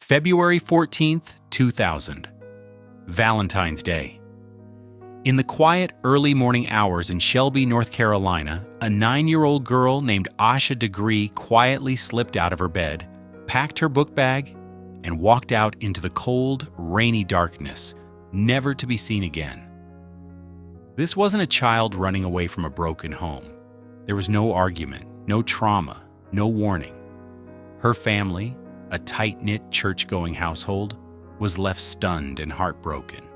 February 14th, 2000. Valentine's Day. In the quiet, early morning hours in Shelby, North Carolina, a 9-year-old girl named Asha Degree quietly slipped out of her bed, packed her book bag, and walked out into the cold, rainy darkness, never to be seen again. This wasn't a child running away from a broken home. There was no argument, no trauma, no warning. Her family, a tight-knit, church-going household, was left stunned and heartbroken.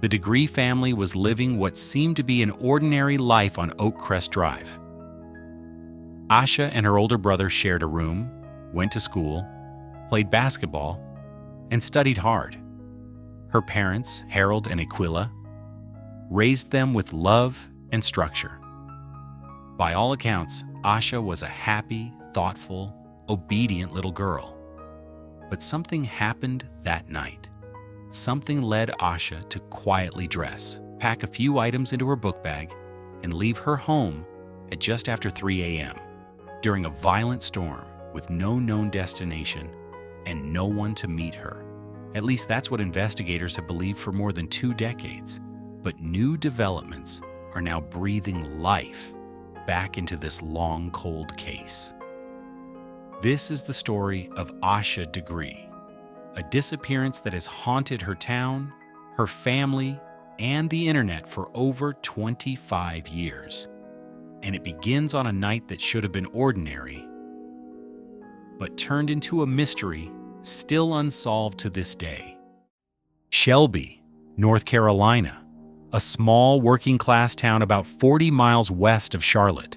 The Degree family was living what seemed to be an ordinary life on Oakcrest Drive. Asha and her older brother shared a room, went to school, played basketball, and studied hard. Her parents, Harold and Aquila, raised them with love and structure. By all accounts, Asha was a happy, thoughtful, obedient little girl. But something happened that night. Something led Asha to quietly dress, pack a few items into her book bag, and leave her home at just after 3 a.m. during a violent storm with no known destination and no one to meet her. At least that's what investigators have believed for more than 2 decades. But new developments are now breathing life back into this long, cold case. This is the story of Asha Degree, a disappearance that has haunted her town, her family, and the internet for over 25 years. And it begins on a night that should have been ordinary, but turned into a mystery still unsolved to this day. Shelby, North Carolina, a small working-class town about 40 miles west of Charlotte,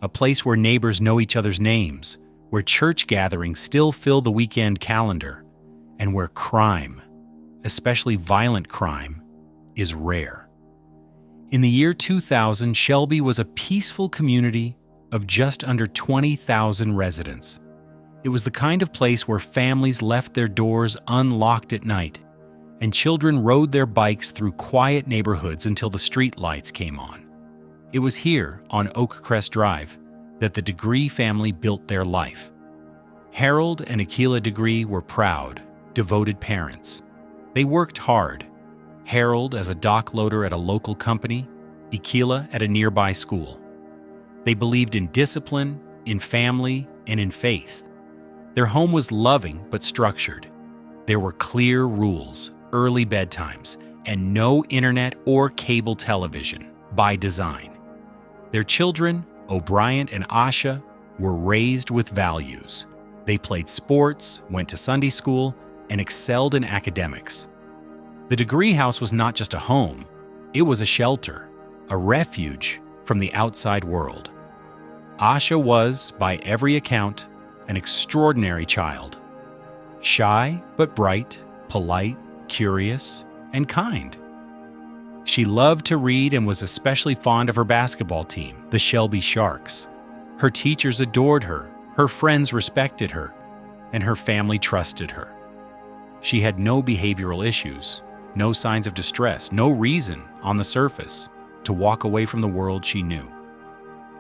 a place where neighbors know each other's names, where church gatherings still fill the weekend calendar, and where crime, especially violent crime, is rare. In the year 2000, Shelby was a peaceful community of just under 20,000 residents. It was the kind of place where families left their doors unlocked at night, and children rode their bikes through quiet neighborhoods until the street lights came on. It was here, on Oakcrest Drive, that the Degree family built their life. Harold and Aquila Degree were proud, devoted parents. They worked hard, Harold as a dock loader at a local company, Aquila at a nearby school. They believed in discipline, in family, and in faith. Their home was loving but structured. There were clear rules, early bedtimes, and no internet or cable television, by design. Their children, O'Brien and Asha, were raised with values. They played sports, went to Sunday school, and excelled in academics. The Degree house was not just a home, it was a shelter, a refuge from the outside world. Asha was, by every account, an extraordinary child. Shy but bright, polite, curious, and kind. She loved to read and was especially fond of her basketball team, the Shelby Sharks. Her teachers adored her, her friends respected her, and her family trusted her. She had no behavioral issues, no signs of distress, no reason, on the surface, to walk away from the world she knew.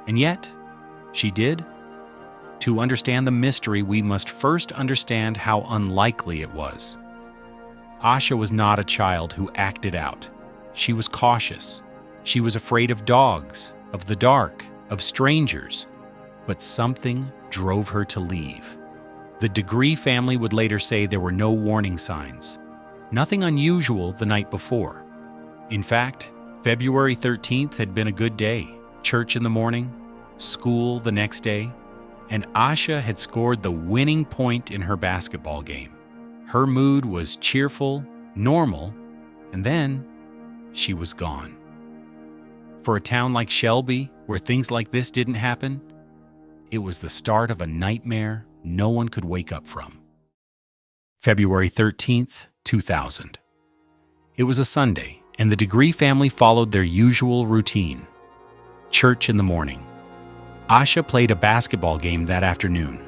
And yet, she did. To understand the mystery, we must first understand how unlikely it was. Asha was not a child who acted out. She was cautious. She was afraid of dogs, of the dark, of strangers. But something drove her to leave. The Degree family would later say there were no warning signs. Nothing unusual the night before. In fact, February 13th had been a good day. Church in the morning, school the next day, and Asha had scored the winning point in her basketball game. Her mood was cheerful, normal, and then she was gone. For a town like Shelby, where things like this didn't happen, it was the start of a nightmare no one could wake up from. February 13th, 2000. It was a Sunday, and the Degree family followed their usual routine. Church in the morning. Asha played a basketball game that afternoon,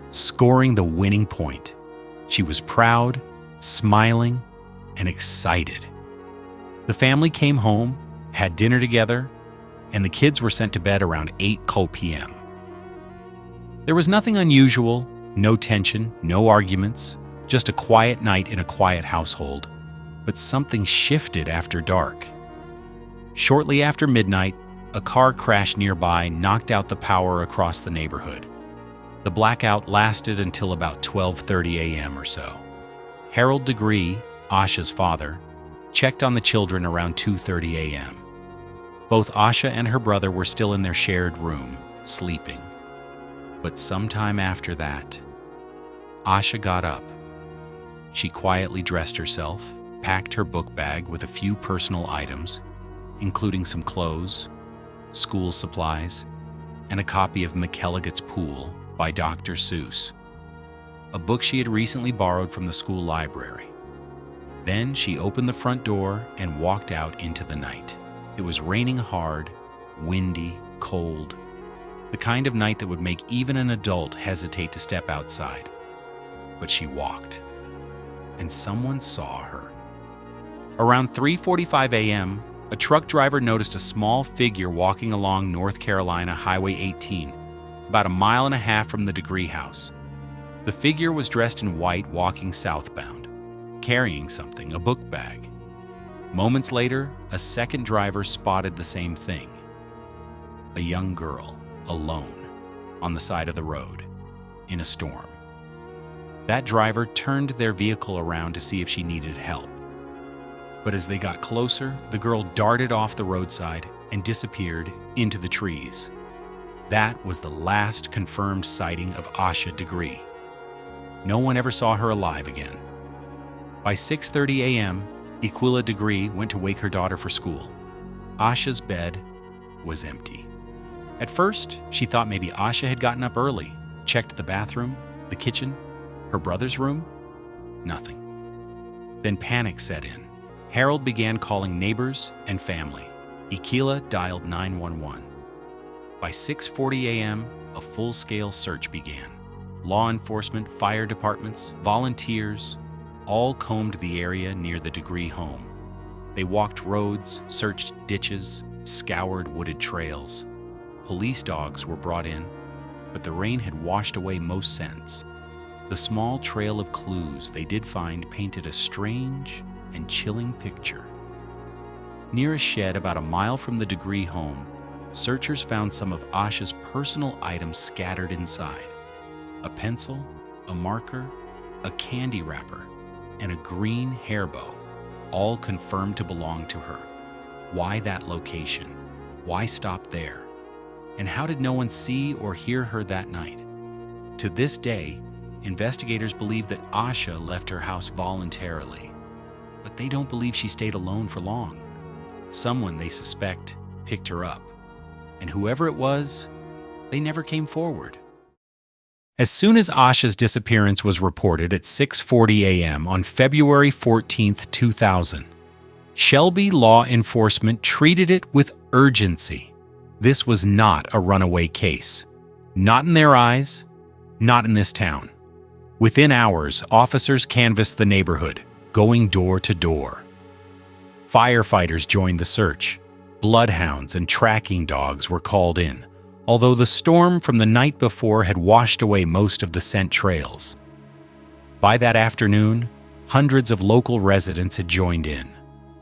scoring the winning point. She was proud, smiling, and excited. The family came home, had dinner together, and the kids were sent to bed around 8 p.m. There was nothing unusual, no tension, no arguments, Just a quiet night in a quiet household, but something shifted after dark. Shortly after midnight, a car crash nearby knocked out the power across the neighborhood. The blackout lasted until about 12:30 a.m. or so. Harold Degree, Asha's father, checked on the children around 2:30 a.m. Both Asha and her brother were still in their shared room, sleeping. But sometime after that, Asha got up. She quietly dressed herself, packed her book bag with a few personal items, including some clothes, school supplies, and a copy of McElligot's Pool by Dr. Seuss, a book she had recently borrowed from the school library. Then she opened the front door and walked out into the night. It was raining hard, windy, cold, the kind of night that would make even an adult hesitate to step outside. But she walked, and someone saw her. Around 3:45 a.m., a truck driver noticed a small figure walking along North Carolina Highway 18, about a mile and a half from the Degree house. The figure was dressed in white, walking southbound, carrying something, a book bag. Moments later, a second driver spotted the same thing. A young girl, alone, on the side of the road, in a storm. That driver turned their vehicle around to see if she needed help. But as they got closer, the girl darted off the roadside and disappeared into the trees. That was the last confirmed sighting of Asha Degree. No one ever saw her alive again. By 6:30 a.m., Equila Degree went to wake her daughter for school. Asha's bed was empty. At first, she thought maybe Asha had gotten up early, checked the bathroom, the kitchen, her brother's room. Nothing. Then panic set in. Harold began calling neighbors and family. Equila dialed 911. By 6:40 a.m., a full-scale search began. Law enforcement, fire departments, volunteers, all combed the area near the Degree home. They walked roads, searched ditches, scoured wooded trails. Police dogs were brought in, but the rain had washed away most scents. The small trail of clues they did find painted a strange and chilling picture. Near a shed about a mile from the Degree home, searchers found some of Asha's personal items scattered inside. A pencil, a marker, a candy wrapper, and a green hair bow, all confirmed to belong to her. Why that location? Why stop there? And how did no one see or hear her that night? To this day, investigators believe that Asha left her house voluntarily, but they don't believe she stayed alone for long. Someone, they suspect, picked her up, and whoever it was, they never came forward. As soon as Asha's disappearance was reported at 6:40 a.m. on February 14, 2000, Shelby law enforcement treated it with urgency. This was not a runaway case. Not in their eyes, not in this town. Within hours, officers canvassed the neighborhood, going door to door. Firefighters joined the search. Bloodhounds and tracking dogs were called in, although the storm from the night before had washed away most of the scent trails. By that afternoon, hundreds of local residents had joined in.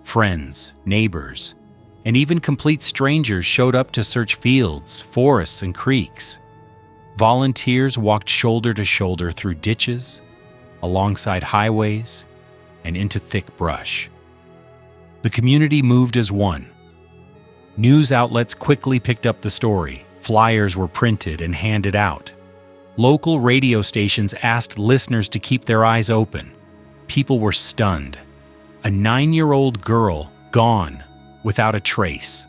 Friends, neighbors, and even complete strangers showed up to search fields, forests, and creeks. Volunteers walked shoulder to shoulder through ditches, alongside highways, and into thick brush. The community moved as one. News outlets quickly picked up the story. Flyers were printed and handed out. Local radio stations asked listeners to keep their eyes open. People were stunned. A 9-year-old girl gone without a trace.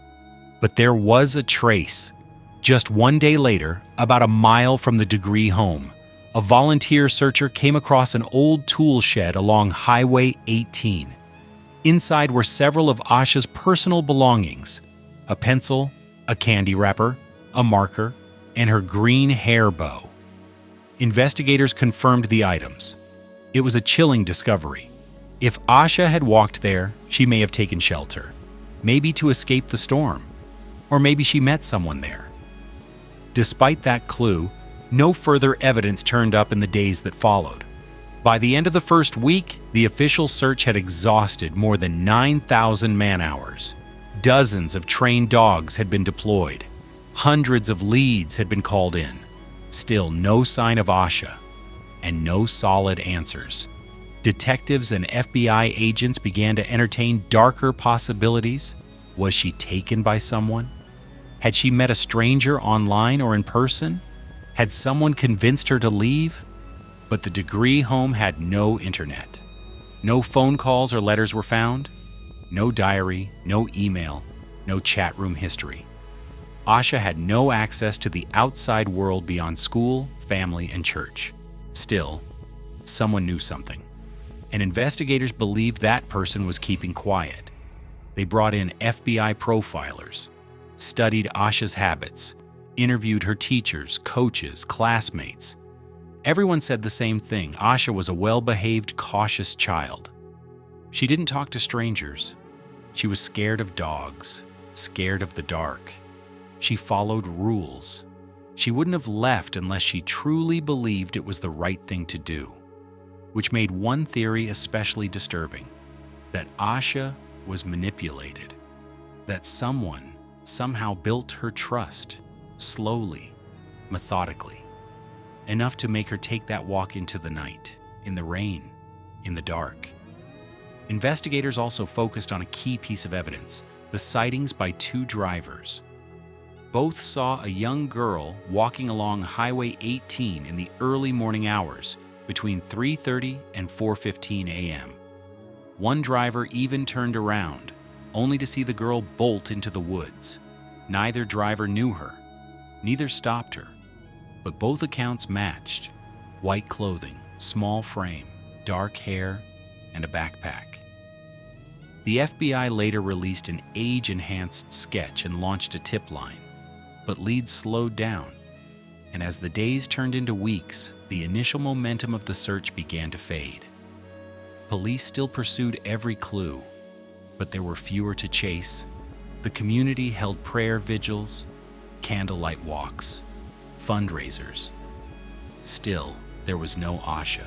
But there was a trace. Just one day later, about a mile from the Degree home, a volunteer searcher came across an old tool shed along Highway 18. Inside were several of Asha's personal belongings: a pencil, a candy wrapper, a marker, and her green hair bow. Investigators confirmed the items. It was a chilling discovery. If Asha had walked there, she may have taken shelter, maybe to escape the storm, or maybe she met someone there. Despite that clue, no further evidence turned up in the days that followed. By the end of the first week, the official search had exhausted more than 9,000 man-hours. Dozens of trained dogs had been deployed. Hundreds of leads had been called in. Still no sign of Asha, and no solid answers. Detectives and FBI agents began to entertain darker possibilities. Was she taken by someone? Had she met a stranger online or in person? Had someone convinced her to leave? But the Degree home had no internet. No phone calls or letters were found. No diary, no email, no chat room history. Asha had no access to the outside world beyond school, family, and church. Still, someone knew something, and investigators believed that person was keeping quiet. They brought in FBI profilers, studied Asha's habits, interviewed her teachers, coaches, classmates. Everyone said the same thing. Asha was a well-behaved, cautious child. She didn't talk to strangers. She was scared of dogs, scared of the dark. She followed rules. She wouldn't have left unless she truly believed it was the right thing to do, which made one theory especially disturbing, that Asha was manipulated, that someone somehow built her trust, slowly, methodically, enough to make her take that walk into the night, in the rain, in the dark. Investigators also focused on a key piece of evidence, the sightings by two drivers. Both saw a young girl walking along Highway 18 in the early morning hours between 3:30 and 4:15 a.m. One driver even turned around, only to see the girl bolt into the woods. Neither driver knew her. Neither stopped her. But both accounts matched. White clothing, small frame, dark hair, and a backpack. The FBI later released an age-enhanced sketch and launched a tip line. But leads slowed down, and as the days turned into weeks, the initial momentum of the search began to fade. Police still pursued every clue, but there were fewer to chase. The community held prayer vigils, candlelight walks, fundraisers. Still, there was no Asha,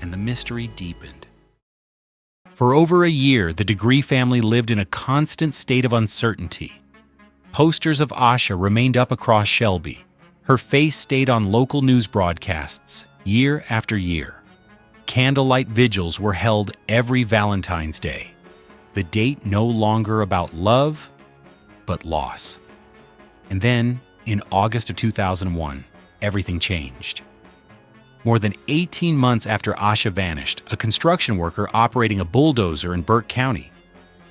and the mystery deepened. For over a year, the Degree family lived in a constant state of uncertainty. Posters of Asha remained up across Shelby. Her face stayed on local news broadcasts year after year. Candlelight vigils were held every Valentine's Day. The date no longer about love, but loss. And then, in August of 2001, everything changed. More than 18 months after Asha vanished, a construction worker operating a bulldozer in Burke County,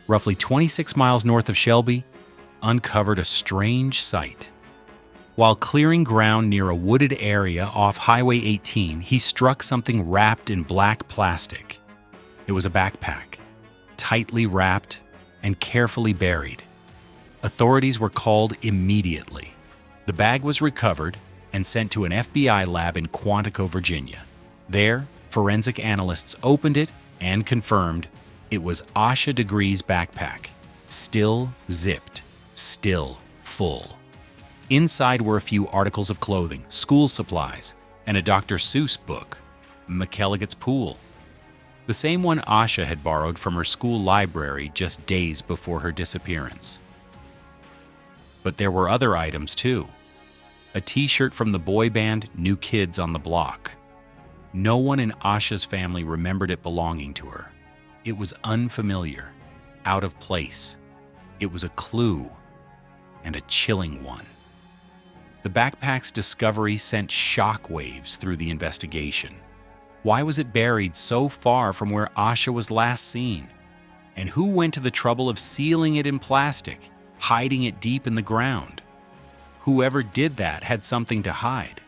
roughly 26 miles north of Shelby, uncovered a strange sight. While clearing ground near a wooded area off Highway 18, he struck something wrapped in black plastic. It was a backpack, tightly wrapped and carefully buried. Authorities were called immediately. The bag was recovered and sent to an FBI lab in Quantico, Virginia. There, forensic analysts opened it and confirmed it was Asha Degree's backpack, still zipped, still full. Inside were a few articles of clothing, school supplies, and a Dr. Seuss book, McElligot's Pool, the same one Asha had borrowed from her school library just days before her disappearance. But there were other items too. A t-shirt from the boy band New Kids on the Block. No one in Asha's family remembered it belonging to her. It was unfamiliar, out of place. It was a clue, and a chilling one. The backpack's discovery sent shockwaves through the investigation. Why was it buried so far from where Asha was last seen? And who went to the trouble of sealing it in plastic, hiding it deep in the ground? Whoever did that had something to hide.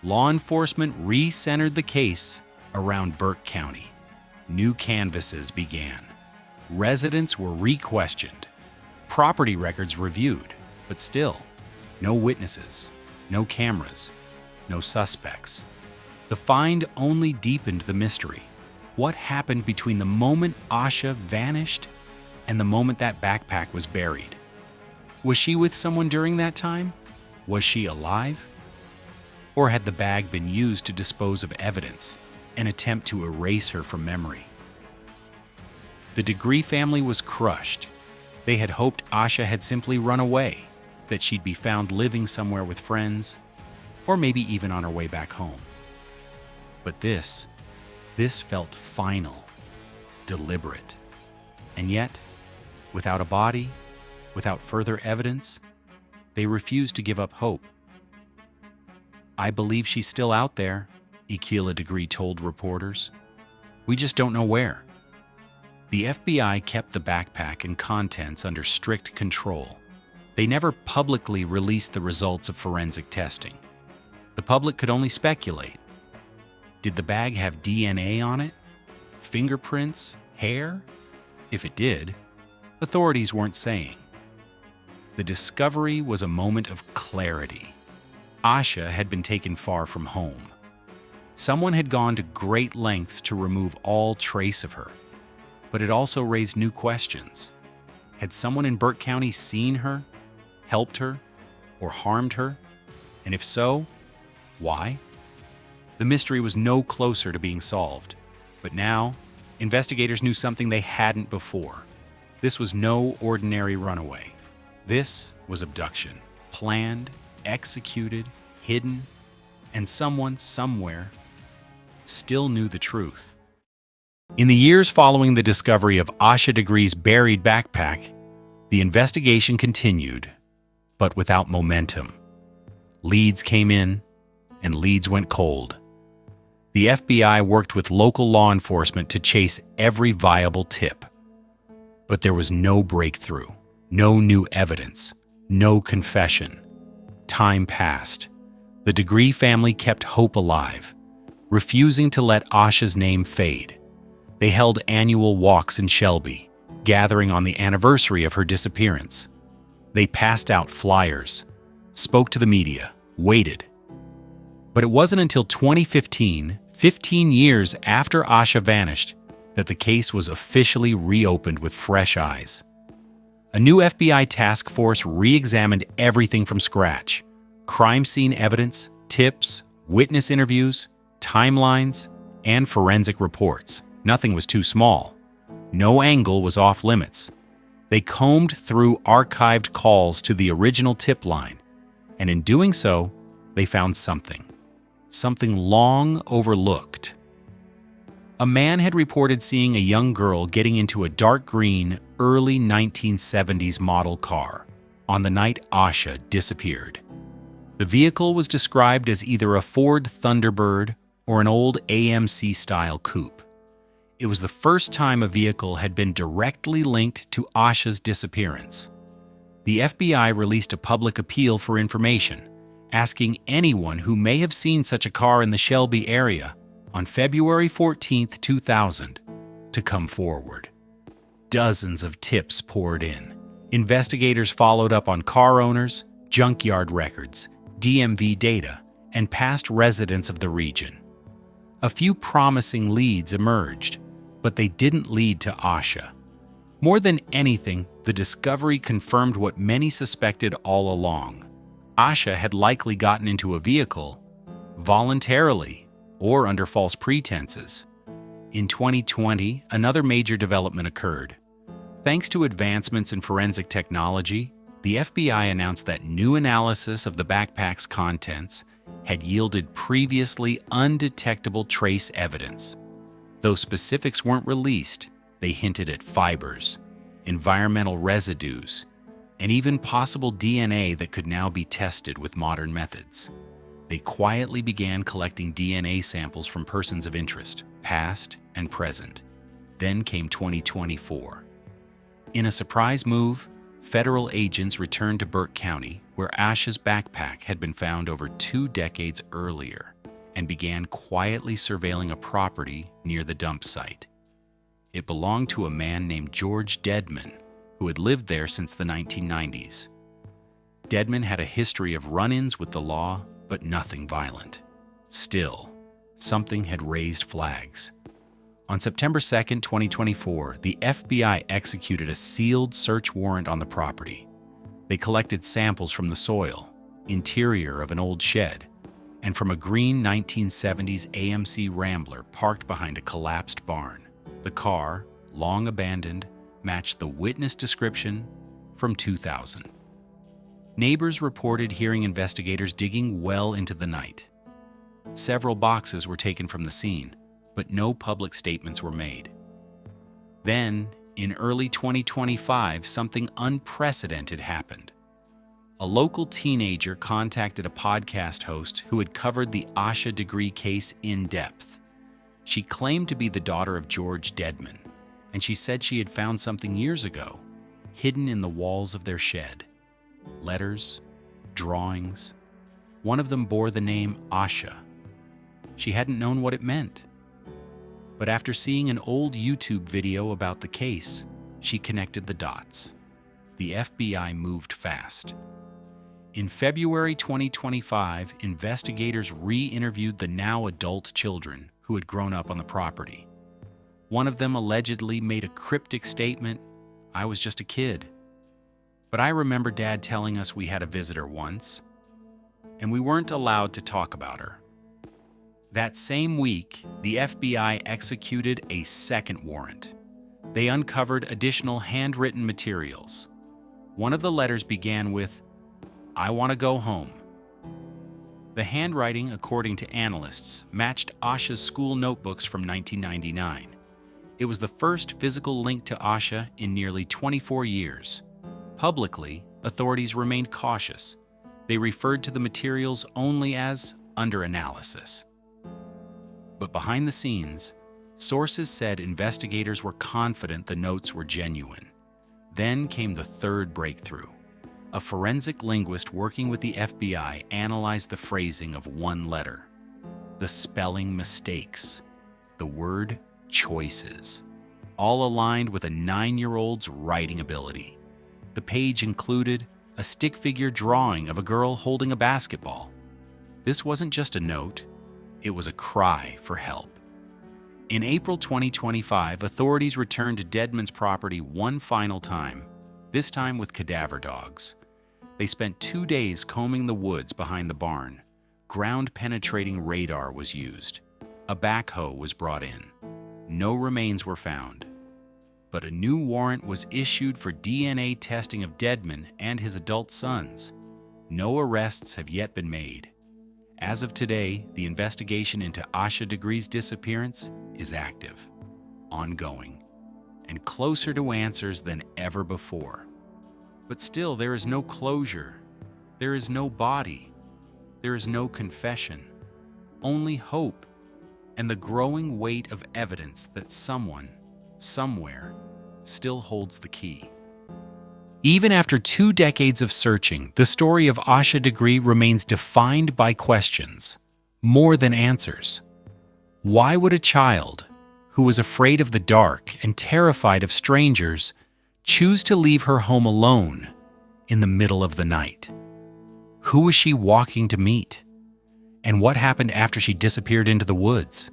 Law enforcement re-centered the case around Burke County. New canvases began. Residents were re-questioned. Property records reviewed, but still, no witnesses, no cameras, no suspects. The find only deepened the mystery. What happened between the moment Asha vanished and the moment that backpack was buried? Was she with someone during that time? Was she alive? Or had the bag been used to dispose of evidence, an attempt to erase her from memory. The Degree family was crushed. They had hoped Asha had simply run away, that she'd be found living somewhere with friends, or maybe even on her way back home. But this felt final, deliberate. And yet, without a body, without further evidence, they refused to give up hope. "I believe she's still out there," Asha Degree told reporters. "We just don't know where." The FBI kept the backpack and contents under strict control. They never publicly released the results of forensic testing. The public could only speculate. Did the bag have DNA on it? Fingerprints? Hair? If it did, authorities weren't saying. The discovery was a moment of clarity. Asha had been taken far from home. Someone had gone to great lengths to remove all trace of her. But it also raised new questions. Had someone in Burke County seen her, helped her, or harmed her? And if so, why? The mystery was no closer to being solved. But now, investigators knew something they hadn't before. This was no ordinary runaway. This was abduction. Planned, executed, hidden, and someone somewhere still knew the truth. In the years following the discovery of Asha Degree's buried backpack, the investigation continued, but without momentum. Leads came in, and leads went cold. The FBI worked with local law enforcement to chase every viable tip. But there was no breakthrough, no new evidence, no confession. Time passed. The Degree family kept hope alive, refusing to let Asha's name fade. They held annual walks in Shelby, gathering on the anniversary of her disappearance. They passed out flyers, spoke to the media, waited. But it wasn't until 2015, 15 years after Asha vanished, that the case was officially reopened with fresh eyes. A new FBI task force re-examined everything from scratch: crime scene evidence, tips, witness interviews, timelines, and forensic reports. Nothing was too small. No angle was off limits. They combed through archived calls to the original tip line, and in doing so, they found something long overlooked. A man had reported seeing a young girl getting into a dark green, early 1970s model car on the night Asha disappeared. The vehicle was described as either a Ford Thunderbird or an old AMC-style coupe. It was the first time a vehicle had been directly linked to Asha's disappearance. The FBI released a public appeal for information, asking anyone who may have seen such a car in the Shelby area on February 14, 2000, to come forward. Dozens of tips poured in. Investigators followed up on car owners, junkyard records, DMV data, and past residents of the region. A few promising leads emerged, but they didn't lead to Asha. More than anything, the discovery confirmed what many suspected all along. Asha had likely gotten into a vehicle voluntarily or under false pretenses. In 2020, another major development occurred. Thanks to advancements in forensic technology, the FBI announced that new analysis of the backpack's contents had yielded previously undetectable trace evidence. Though specifics weren't released, they hinted at fibers, environmental residues, and even possible DNA that could now be tested with modern methods. They quietly began collecting DNA samples from persons of interest, past and present. Then came 2024. In a surprise move, federal agents returned to Burke County, where Asha's backpack had been found over 2 decades earlier, and began quietly surveilling a property near the dump site. It belonged to a man named George Dedman, who had lived there since the 1990s. Dedman had a history of run-ins with the law, but nothing violent. Still, something had raised flags. On September 2, 2024, the FBI executed a sealed search warrant on the property. They collected samples from the soil, interior of an old shed, and from a green 1970s AMC Rambler parked behind a collapsed barn. The car, long abandoned, matched the witness description from 2000. Neighbors reported hearing investigators digging well into the night. Several boxes were taken from the scene, but no public statements were made. Then, in early 2025, something unprecedented happened. A local teenager contacted a podcast host who had covered the Asha Degree case in depth. She claimed to be the daughter of George Deadman, and she said she had found something years ago, hidden in the walls of their shed. Letters, drawings. One of them bore the name Asha. She hadn't known what it meant. But after seeing an old YouTube video about the case, she connected the dots. The FBI moved fast. In February 2025, investigators re-interviewed the now adult children who had grown up on the property. One of them allegedly made a cryptic statement, "I was just a kid. But I remember Dad telling us we had a visitor once, and we weren't allowed to talk about her." That same week, the FBI executed a second warrant. They uncovered additional handwritten materials. One of the letters began with, "I want to go home." The handwriting, according to analysts, matched Asha's school notebooks from 1999. It was the first physical link to Asha in nearly 24 years. Publicly, authorities remained cautious. They referred to the materials only as under analysis. But behind the scenes, sources said investigators were confident the notes were genuine. Then came the third breakthrough. A forensic linguist working with the FBI analyzed the phrasing of one letter. The spelling mistakes. The word choices. All aligned with a 9-year-old's writing ability. The page included a stick figure drawing of a girl holding a basketball. This wasn't just a note, it was a cry for help. In April 2025, authorities returned to Deadman's property one final time, this time with cadaver dogs. They spent 2 days combing the woods behind the barn. Ground-penetrating radar was used. A backhoe was brought in. No remains were found. But a new warrant was issued for DNA testing of Deadman and his adult sons. No arrests have yet been made. As of today, the investigation into Asha Degree's disappearance is active, ongoing, and closer to answers than ever before. But still, there is no closure. There is no body. There is no confession. Only hope and the growing weight of evidence that someone, somewhere, still holds the key. Even after 2 decades of searching, the story of Asha Degree remains defined by questions, more than answers. Why would a child, who was afraid of the dark and terrified of strangers, choose to leave her home alone in the middle of the night? Who was she walking to meet? And what happened after she disappeared into the woods?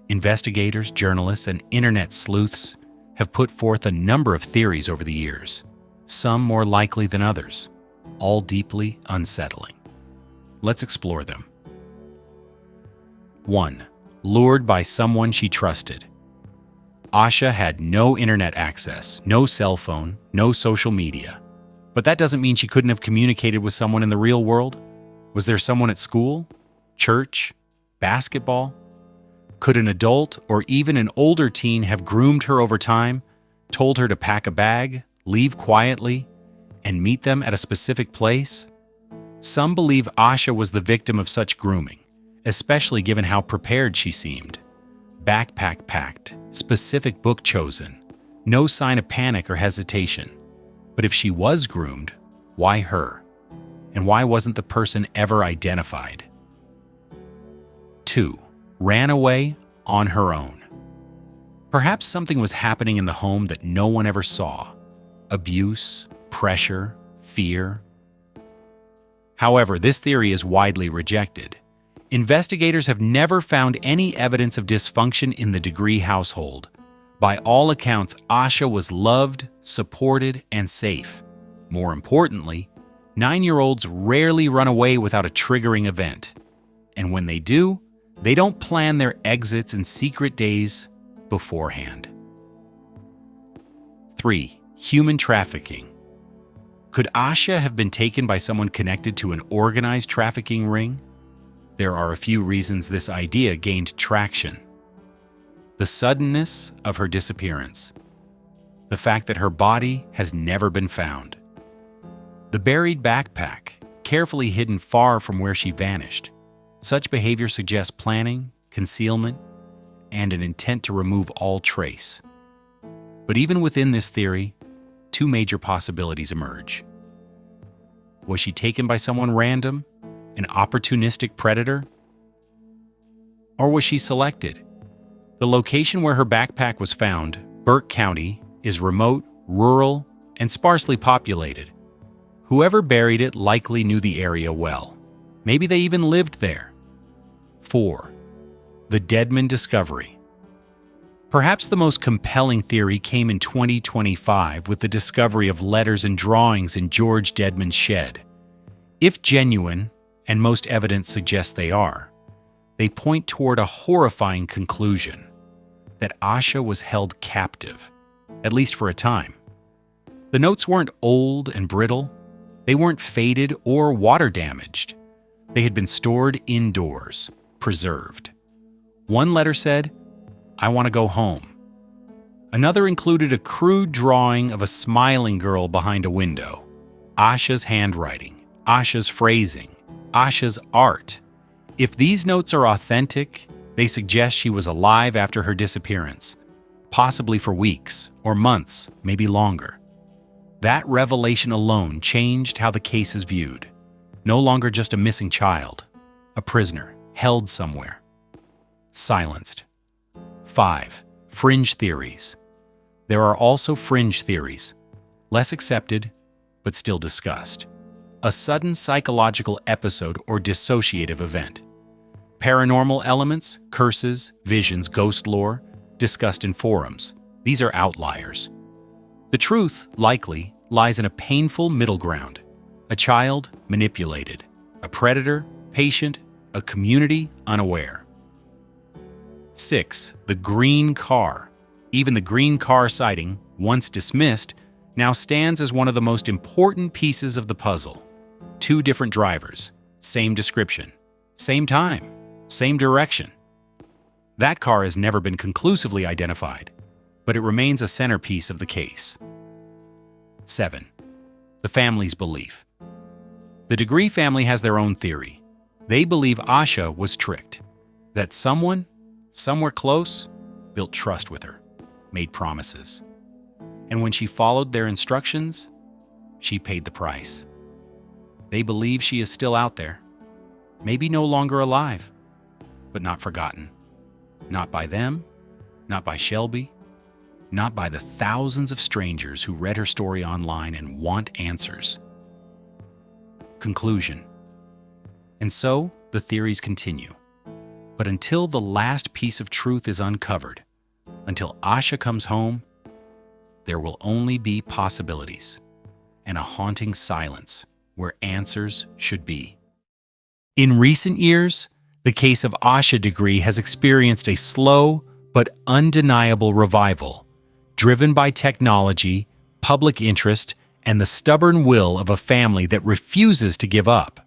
Investigators, journalists, and internet sleuths have put forth a number of theories over the years, some more likely than others, all deeply unsettling. Let's explore them. 1. Lured by someone she trusted. Asha had no internet access, no cell phone, no social media. But that doesn't mean she couldn't have communicated with someone in the real world. Was there someone at school, church, basketball? Could an adult or even an older teen have groomed her over time, told her to pack a bag, leave quietly, and meet them at a specific place? Some believe Asha was the victim of such grooming, especially given how prepared she seemed. Backpack packed, specific book chosen, no sign of panic or hesitation. But if she was groomed, why her? And why wasn't the person ever identified? 2. Ran away on her own. Perhaps something was happening in the home that no one ever saw. Abuse, pressure, fear. However, this theory is widely rejected. Investigators have never found any evidence of dysfunction in the Degree household. By all accounts, Asha was loved, supported, and safe. More importantly, 9-year-olds rarely run away without a triggering event. And when they do, they don't plan their exits in secret days beforehand. 3. Human trafficking. Could Asha have been taken by someone connected to an organized trafficking ring? There are a few reasons this idea gained traction. The suddenness of her disappearance. The fact that her body has never been found. The buried backpack, carefully hidden far from where she vanished. Such behavior suggests planning, concealment, and an intent to remove all trace. But even within this theory, two major possibilities emerge. Was she taken by someone random, an opportunistic predator? Or was she selected? The location where her backpack was found, Burke County, is remote, rural, and sparsely populated. Whoever buried it likely knew the area well. Maybe they even lived there. 4. The Deadman discovery. Perhaps the most compelling theory came in 2025 with the discovery of letters and drawings in George Deadman's shed. If genuine, and most evidence suggests they are, they point toward a horrifying conclusion: that Asha was held captive, at least for a time. The notes weren't old and brittle. They weren't faded or water damaged. They had been stored indoors, preserved. One letter said, "I want to go home." Another included a crude drawing of a smiling girl behind a window. Asha's handwriting, Asha's phrasing, Asha's art. If these notes are authentic, they suggest she was alive after her disappearance, possibly for weeks or months, maybe longer. That revelation alone changed how the case is viewed. No longer just a missing child, a prisoner, held somewhere. Silenced. 5. Fringe theories. There are also fringe theories, less accepted, but still discussed. A sudden psychological episode or dissociative event. Paranormal elements, curses, visions, ghost lore, discussed in forums. These are outliers. The truth, likely, lies in a painful middle ground. A child manipulated. A predator patient. A community unaware. 6. The green car. Even the green car sighting, once dismissed, now stands as one of the most important pieces of the puzzle. 2 different drivers, same description, same time, same direction. That car has never been conclusively identified, but it remains a centerpiece of the case. 7. The family's belief. The Degree family has their own theory. They believe Asha was tricked, that someone, somewhere close, built trust with her, made promises. And when she followed their instructions, she paid the price. They believe she is still out there, maybe no longer alive, but not forgotten. Not by them, not by Shelby, not by the thousands of strangers who read her story online and want answers. Conclusion. And so, the theories continue. But until the last piece of truth is uncovered, until Asha comes home, there will only be possibilities and a haunting silence where answers should be. In recent years, the case of Asha Degree has experienced a slow but undeniable revival, driven by technology, public interest, and the stubborn will of a family that refuses to give up.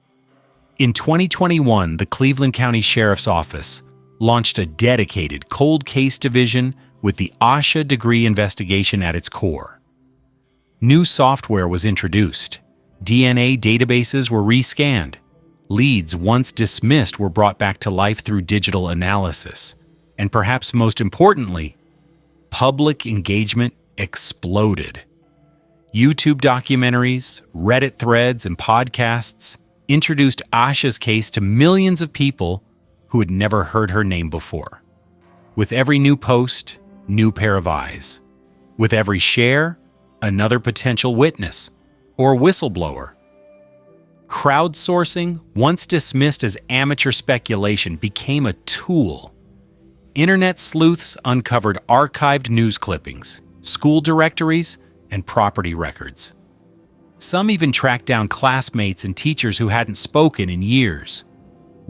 In 2021, the Cleveland County Sheriff's Office launched a dedicated cold case division with the Asha Degree investigation at its core. New software was introduced. DNA databases were rescanned. Leads once dismissed were brought back to life through digital analysis. And perhaps most importantly, public engagement exploded. YouTube documentaries, Reddit threads, and podcasts introduced Asha's case to millions of people who had never heard her name before. With every new post, new pair of eyes. With every share, another potential witness or whistleblower. Crowdsourcing, once dismissed as amateur speculation, became a tool. Internet sleuths uncovered archived news clippings, school directories, and property records. Some even tracked down classmates and teachers who hadn't spoken in years.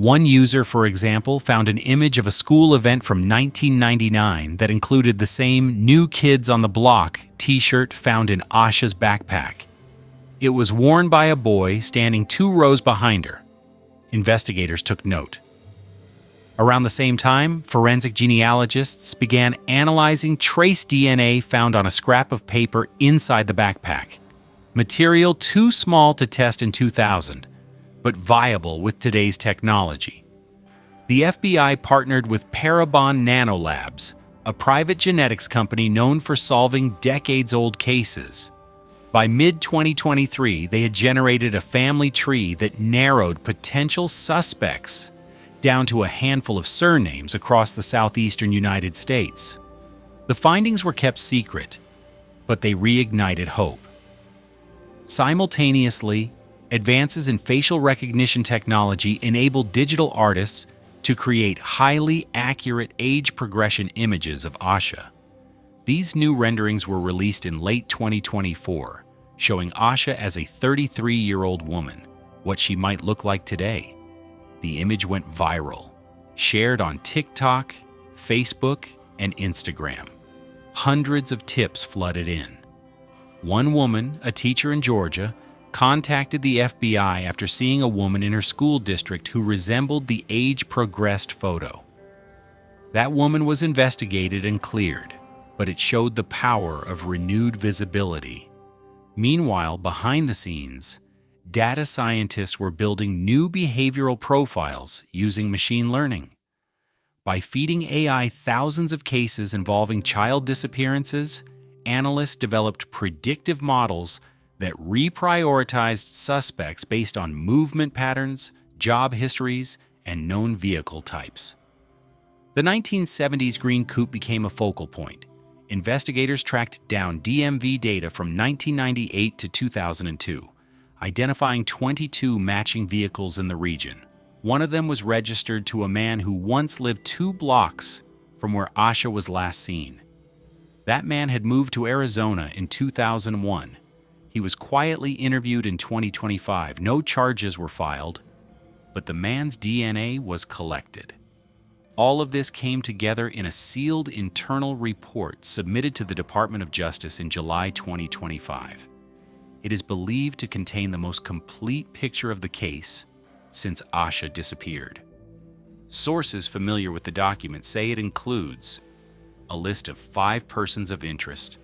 One user, for example, found an image of a school event from 1999 that included the same New Kids on the Block t-shirt found in Asha's backpack. It was worn by a boy standing 2 rows behind her. Investigators took note. Around the same time, forensic genealogists began analyzing trace DNA found on a scrap of paper inside the backpack. Material too small to test in 2000, but viable with today's technology. The FBI partnered with Parabon Nanolabs, a private genetics company known for solving decades-old cases. By mid-2023, they had generated a family tree that narrowed potential suspects down to a handful of surnames across the southeastern United States. The findings were kept secret, but they reignited hope. Simultaneously, advances in facial recognition technology enabled digital artists to create highly accurate age progression images of Asha. These new renderings were released in late 2024, showing Asha as a 33-year-old woman, what she might look like today. The image went viral, shared on TikTok, Facebook, and Instagram. Hundreds of tips flooded in. One woman, a teacher in Georgia, contacted the FBI after seeing a woman in her school district who resembled the age-progressed photo. That woman was investigated and cleared, but it showed the power of renewed visibility. Meanwhile, behind the scenes, data scientists were building new behavioral profiles using machine learning. By feeding AI thousands of cases involving child disappearances, analysts developed predictive models that reprioritized suspects based on movement patterns, job histories, and known vehicle types. The 1970s green coupe became a focal point. Investigators tracked down DMV data from 1998 to 2002, identifying 22 matching vehicles in the region. One of them was registered to a man who once lived 2 blocks from where Asha was last seen. That man had moved to Arizona in 2001. He was quietly interviewed in 2025. No charges were filed, but the man's DNA was collected. All of this came together in a sealed internal report submitted to the Department of Justice in July 2025. It is believed to contain the most complete picture of the case since Asha disappeared. Sources familiar with the document say it includes a list of 5 persons of interest,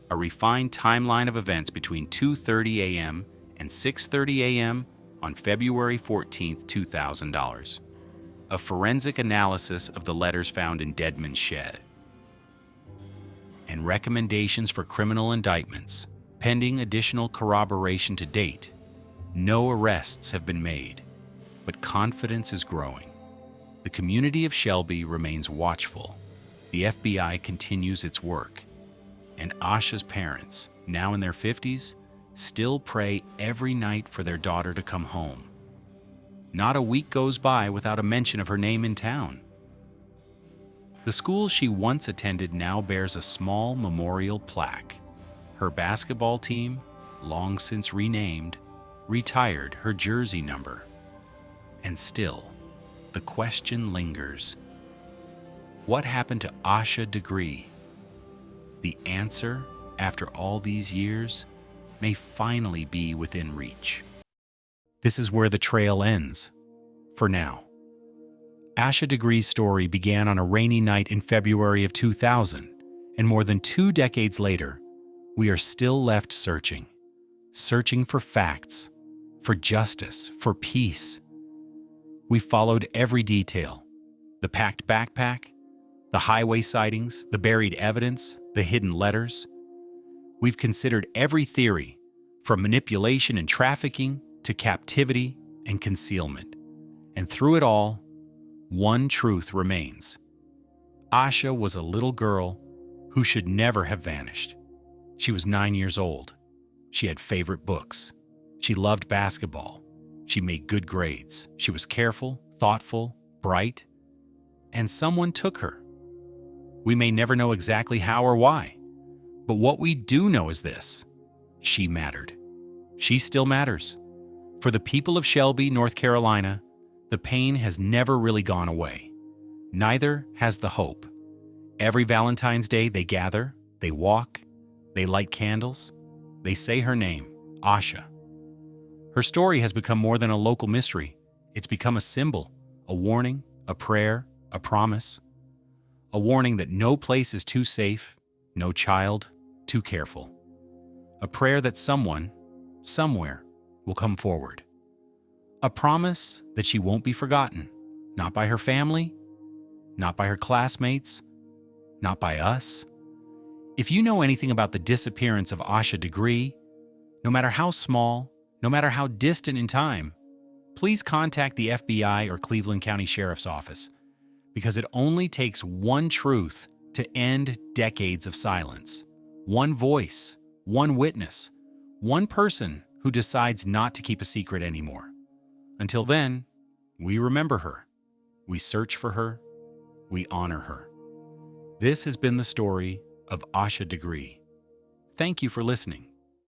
a refined timeline of events between 2:30 a.m. and 6:30 a.m. on February 14, $2,000, a forensic analysis of the letters found in Deadman's shed, and recommendations for criminal indictments. Pending additional corroboration to date, no arrests have been made, but confidence is growing. The community of Shelby remains watchful. The FBI continues its work, and Asha's parents, now in their 50s, still pray every night for their daughter to come home. Not a week goes by without a mention of her name in town. The school she once attended now bears a small memorial plaque. Her basketball team, long since renamed, retired her jersey number. And still, the question lingers. What happened to Asha Degree? The answer, after all these years, may finally be within reach. This is where the trail ends, for now. Asha Degree's story began on a rainy night in February of 2000, and more than 2 decades later, we are still left searching for facts, for justice, for peace. We followed every detail: the packed backpack, the highway sightings, the buried evidence, the hidden letters. We've considered every theory, from manipulation and trafficking to captivity and concealment. And through it all, one truth remains. Asha was a little girl who should never have vanished. She was 9 years old. She had favorite books. She loved basketball. She made good grades. She was careful, thoughtful, bright, and someone took her. We may never know exactly how or why, but what we do know is this: she mattered. She still matters. For the people of Shelby, North Carolina, The pain has never really gone away. Neither has the hope. Every Valentine's Day they gather, they walk, they light candles, they say her name, Asha. Her story has become more than a local mystery. It's become a symbol, a warning, a prayer, a promise. A warning that no place is too safe, no child too careful. A prayer that someone, somewhere, will come forward. A promise that she won't be forgotten, not by her family, not by her classmates, not by us. If you know anything about the disappearance of Asha Degree, no matter how small, no matter how distant in time, please contact the FBI or Cleveland County Sheriff's Office, because it only takes one truth to end decades of silence. One voice, one witness, one person who decides not to keep a secret anymore. Until then, we remember her, we search for her, we honor her. This has been the story of Asha Degree. Thank you for listening.